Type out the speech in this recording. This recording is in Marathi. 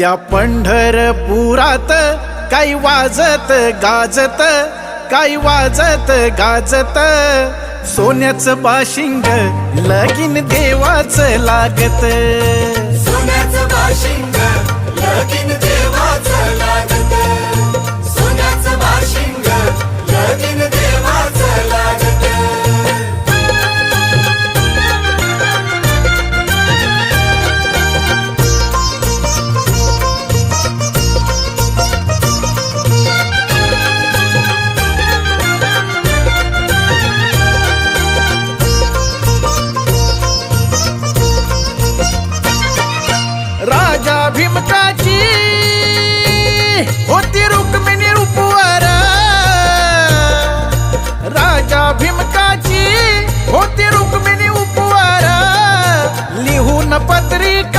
त्या पंढरपुरात काही वाजत गाजत, काही वाजत गाजत, सोन्याचं बाशिंग लगीन देवाचं लागत. सोन्याचं बाशिंग लगीन देवाचं लागत. सोन्याचं बाशिंग लगीन देवाचं लागत. राजा भीमकाची होती रुक्मिणी रूपवर, राजा भीमकाची होती रुक्मिणी उपवर, लिहून पत्रिका